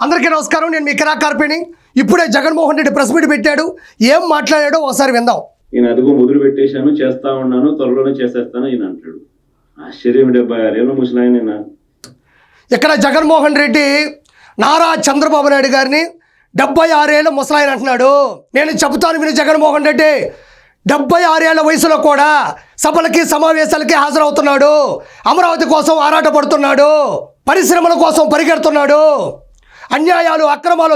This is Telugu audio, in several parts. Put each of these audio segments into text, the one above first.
అందరికీ నమస్కారం. నేను మీ కిరా కార్పిని. ఇప్పుడే జగన్మోహన్ రెడ్డి ప్రెస్ మీట్ పెట్టాడు. ఏం మాట్లాడాడో ఒకసారి విందాం. నేను అదుగు మొదలు పెట్టేశాను, చేస్తా ఉన్నాను, త్వరలోనే చేసేస్తాను ఈయన అంటాడు. ఆశ్చర్యం. 76 ఏళ్ళ ముసలాయన. ఇక్కడ జగన్మోహన్ రెడ్డి నారా చంద్రబాబు నాయుడు గారిని 76 ఏళ్ళ ముసలాయన అంటున్నాడు. నేను చెబుతాను విని జగన్మోహన్ రెడ్డి 76 ఏళ్ల వయసులో కూడా సభలకి సమావేశాలకి హాజరవుతున్నాడు. అమరావతి కోసం ఆరాటపడుతున్నాడు. పరిశ్రమల కోసం పరిగెడుతున్నాడు. అన్యాయాలు అక్రమాలు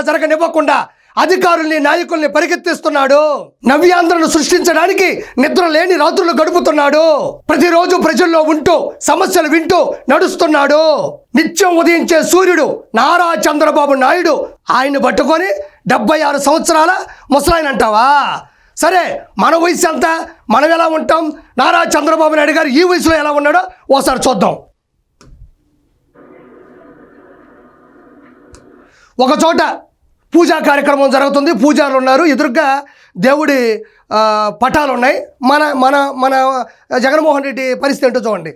జరగనివ్వకుండా అధికారుల్ని నాయకుల్ని పరిగెత్తిస్తున్నాడు. నవ్యాంధ్రను సృష్టించడానికి నిద్ర లేని రాత్రులు గడుపుతున్నాడు. ప్రతిరోజు ప్రజల్లో ఉంటూ సమస్యలు వింటూ నడుస్తున్నాడు. నిత్యం ఉదయించే సూర్యుడు నారా చంద్రబాబు నాయుడు. ఆయన్ని పట్టుకొని 76 సంవత్సరాల ముసలాయన అంటావా? సరే, మన వయసు ఎంత, మనం ఎలా ఉంటాం? నారా చంద్రబాబు నాయుడు గారు ఈ వయసులో ఎలా ఉన్నాడో ఓసారి చూద్దాం. ఒక చోట పూజా కార్యక్రమం జరుగుతుంది. పూజారులు ఉన్నారు. ఎదురుగా దేవుడి పటాలు ఉన్నాయి. మన మన మన జగన్మోహన్ రెడ్డి పరిస్థితి ఏంటో చూడండి.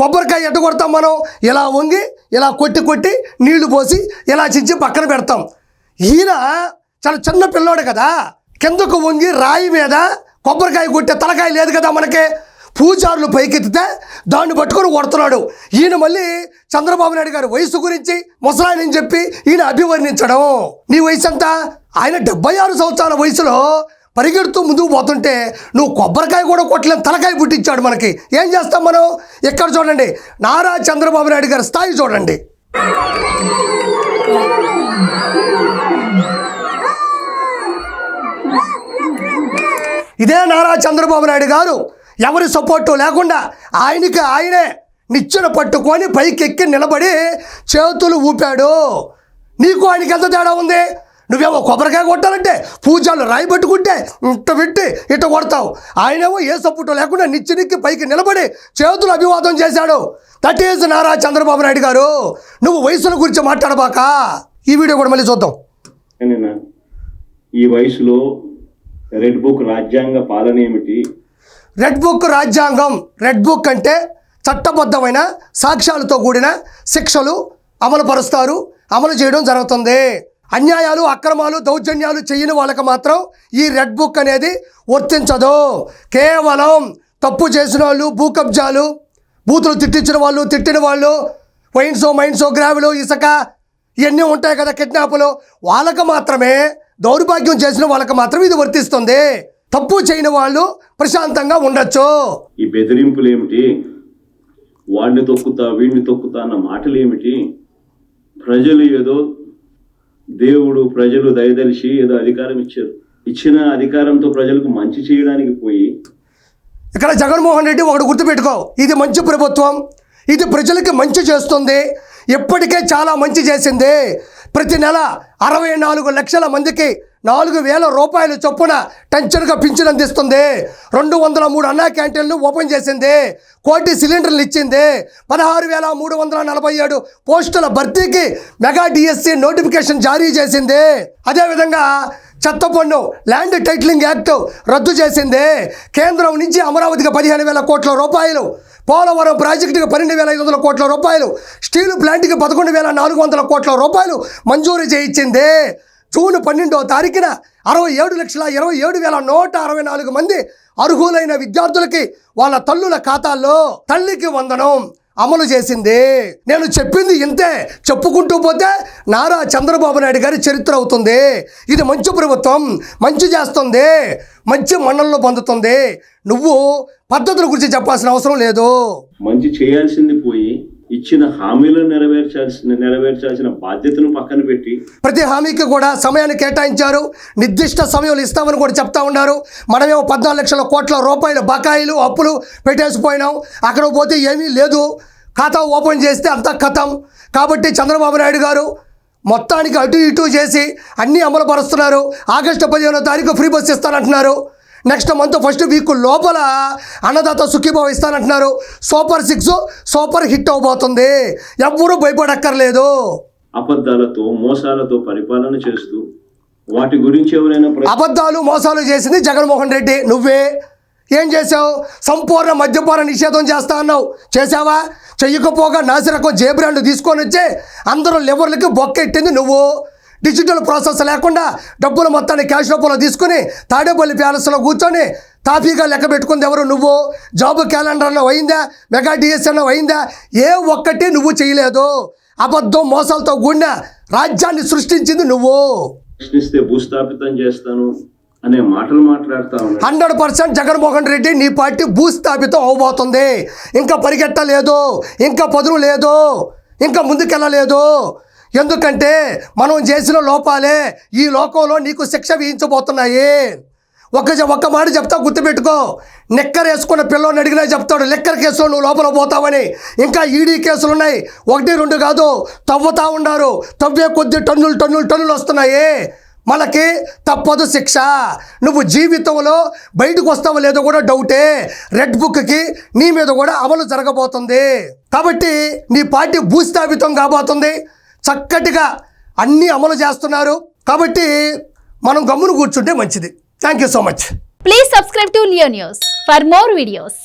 కొబ్బరికాయ ఎట్ట కొడతాం మనం? ఇలా వంగి ఇలా కొట్టి నీళ్లు పోసి ఇలా చించి పక్కన పెడతాం. ఈయన చాలా చిన్న పిల్లోడు కదా, కిందకు వంగి రాయి మీద కొబ్బరికాయ కొట్టే తలకాయ లేదు కదా మనకి. పూజారులు పైకెత్తితే దాన్ని పట్టుకొని కొడుతున్నాడు. ఈయన మళ్ళీ చంద్రబాబు నాయుడు గారి వయసు గురించి ముసలాయనని చెప్పి ఈయన అభివర్ణించడం. నీ వయసు ఎంత? ఆయన 76 సంవత్సరాల వయసులో పరిగెడుతూ ముందుకు పోతుంటే నువ్వు కొబ్బరికాయ కూడా కొట్టలేని తలకాయ పుట్టించాడు మనకి. ఏం చేస్తాం మనం? ఇక్కడ చూడండి, నారా చంద్రబాబు నాయుడు గారి స్థాయి చూడండి. ఇదే నారా చంద్రబాబు నాయుడు గారు ఎవరి సపోర్టు లేకుండా ఆయనకి ఆయనే నిచ్చెన పట్టుకొని పైకెక్కి నిలబడి చేతులు ఊపాడు. నీకు ఆయనకి ఎంత తేడా ఉంది? నువ్వేమో కొబ్బరికాయ కొట్టాలంటే పూజలు రాయి పట్టుకుంటే ఇంట పెట్టి ఇట్ట కొడతావు. ఆయనేమో ఏ సపోర్టు లేకుండా నిచ్చెనెక్కి పైకి నిలబడి చేతులు అభివాదం చేశాడు. దట్ ఈజ్ నారా చంద్రబాబు నాయుడు గారు. నువ్వు వయసుల గురించి మాట్లాడబాక. ఈ వీడియో కూడా మళ్ళీ చూద్దాం. ఈ వయసులో రెడ్ బుక్ రాజ్యాంగ పాలన ఏమిటి? రెడ్ బుక్ రాజ్యాంగం. రెడ్ బుక్ అంటే చట్టబద్ధమైన సాక్ష్యాలతో కూడిన శిక్షలు అమలు చేయడం జరుగుతుంది. అన్యాయాలు అక్రమాలు దౌర్జన్యాలు చేయని వాళ్ళకి మాత్రం ఈ రెడ్ బుక్ అనేది వర్తించదు. కేవలం తప్పు చేసిన వాళ్ళు, భూ కబ్జాలు, బూతులు తిట్టించిన వాళ్ళు, తిట్టిన వాళ్ళు, మైన్సో గ్రావెలు, ఇసుక ఇవన్నీ ఉంటాయి కదా, కిడ్నాపులు, వాళ్ళకి మాత్రమే, దౌర్భాగ్యం చేసిన వాళ్ళకి మాత్రమే ఇది వర్తిస్తుంది. తప్పు చేయని వాళ్ళు ప్రశాంతంగా ఉండొచ్చు. ఈ బెదిరింపులు ఏమిటి? వాడిని తొక్కుతా వీడిని తొక్కుతా అన్న మాటలు ఏమిటి? ప్రజలు ఏదో దేవుడు ప్రజలు దయదలిచి ఏదో అధికారం ఇచ్చారు. ఇచ్చిన అధికారంతో ప్రజలకు మంచి చేయడానికి పోయి ఇక్కడ జగన్మోహన్ రెడ్డి ఒకటి గుర్తుపెట్టుకో, ఇది మంచి ప్రభుత్వం, ఇది ప్రజలకి మంచి చేస్తుంది. ఇప్పటికే చాలా మంచి చేసింది. ప్రతి నెల 64 లక్షల మందికి 4,000 రూపాయలు చొప్పున టెన్షన్గా పింఛన్ అందిస్తుంది. 203 అన్నా క్యాంటీన్లు ఓపెన్ చేసింది. 1 కోటి సిలిండర్లు ఇచ్చింది. 16,347 పోస్టుల భర్తీకి మెగా డిఎస్సి నోటిఫికేషన్ జారీ చేసింది. అదేవిధంగా చెత్త పన్ను, ల్యాండ్ టైటిలింగ్ యాక్ట్ రద్దు చేసింది. కేంద్రం నుంచి అమరావతికి 15,000 కోట్ల రూపాయలు, పోలవరం ప్రాజెక్టుకి 12,500 కోట్ల రూపాయలు, స్టీల్ ప్లాంట్కి 11,400 కోట్ల రూపాయలు మంజూరు చేయించింది. జూన్ 12వ తారీఖున 67,27,164 మంది అర్హులైన విద్యార్థులకి వాళ్ళ తల్లుల ఖాతాల్లో తల్లికి వందనం అమలు చేసింది. నేను చెప్పింది ఇంతే. చెప్పుకుంటూ పోతే నారా చంద్రబాబు నాయుడు గారి చరిత్ర అవుతుంది. ఇది మంచి ప్రభుత్వం, మంచి చేస్తుంది, మంచి మన్ననలు పొందుతుంది. నువ్వు పద్ధతుల గురించి చెప్పాల్సిన అవసరం లేదు. మంచి చేయాల్సింది పోయి ఇచ్చిన హామీలను నెరవేర్చాల్సిన బాధ్యతను పక్కన పెట్టి ప్రతి హామీకి కూడా సమయాన్ని కేటాయించారు. నిర్దిష్ట సమయంలో ఇస్తామని కూడా చెప్తా ఉన్నారు. మనమేమో 14 లక్షల కోట్ల రూపాయల బకాయిలు అప్పులు పెట్టేసిపోయినాం. అక్కడ పోతే ఏమీ లేదు. ఖాతా ఓపెన్ చేస్తే అంతా ఖతం. కాబట్టి చంద్రబాబు నాయుడు గారు మొత్తానికి అటు ఇటు చేసి అన్నీ అమలు పరుస్తున్నారు. ఆగస్టు 15వ తారీఖు ఫ్రీ బస్ ఇస్తానంటున్నారు. నెక్స్ట్ మంత్ ఫస్ట్ వీక్ లోపల అన్నదాత సుఖీభావ ఇస్తానంటున్నారు. సూపర్ 6 సూపర్ హిట్ అవబోతుంది. ఎవ్వరూ భయపడక్కర్లేదు. అబద్ధాలతో మోసాలతో పరిపాలన చేస్తూ వాటి గురించి ఎవరైనా అబద్ధాలు మోసాలు చేసింది జగన్మోహన్ రెడ్డి. నువ్వే ఏం చేసావు? సంపూర్ణ మద్యపాన నిషేధం చేస్తా అన్నావు, చేసావా? చెయ్యకపోగా నాసిరకం జే బ్రాండ్ తీసుకొని వచ్చి అందరూ లివర్లకి బొక్కెట్టింది నువ్వు. డిజిటల్ ప్రాసెస్ లేకుండా డబ్బులు మొత్తాన్ని క్యాష్ రూపంలో తీసుకుని తాడేపల్లి ప్యాలెస్లో కూర్చొని తాపీగా లెక్క పెట్టుకుంది ఎవరు? నువ్వు. జాబ్ క్యాలెండర్ అన్న అయిందా? మెగా డిఎస్ అన్న అయిందా? ఏ ఒక్కటి నువ్వు చేయలేదు. అబద్ధం మోసాలతో కూడిన రాజ్యాన్ని సృష్టించింది నువ్వు. ప్రశ్నిస్తే భూస్థాపితం చేస్తాను అనే మాటలు మాట్లాడుతా ఉన్నాడు. 100% జగన్మోహన్ రెడ్డి నీ పార్టీ భూస్థాపితం అవబోతుంది. ఇంకా పరిగెట్టలేదు, ఇంకా పదును లేదు, ఇంకా ముందుకెళ్ళలేదు. ఎందుకంటే మనం చేసిన లోపాలే ఈ లోకంలో నీకు శిక్ష విధించబోతున్నాయి. ఒక్క మాట చెప్తా, గుర్తుపెట్టుకో. నిక్కర్ వేసుకున్న పిల్లోని అడిగినా చెప్తాడు లిక్కర్ కేసులో నువ్వు లోపల పోతావని. ఇంకా ఈడీ కేసులు ఉన్నాయి, 1, 2 కాదు, తవ్వుతా ఉన్నారు. తవ్వే కొద్ది టన్నులు వస్తున్నాయి. మనకి తప్పదు శిక్ష. నువ్వు జీవితంలో బయటకు వస్తావో లేదో కూడా డౌటే. రెడ్ బుక్కి నీ మీద కూడా అమలు జరగబోతుంది. కాబట్టి నీ పార్టీ భూస్థాపితం కాబోతుంది. చక్కటిగా అన్నీ అమలు చేస్తున్నారు. కాబట్టి మనం గమ్మును కూర్చుంటే మంచిది. Thank you so much. Please subscribe to Leo News for more videos.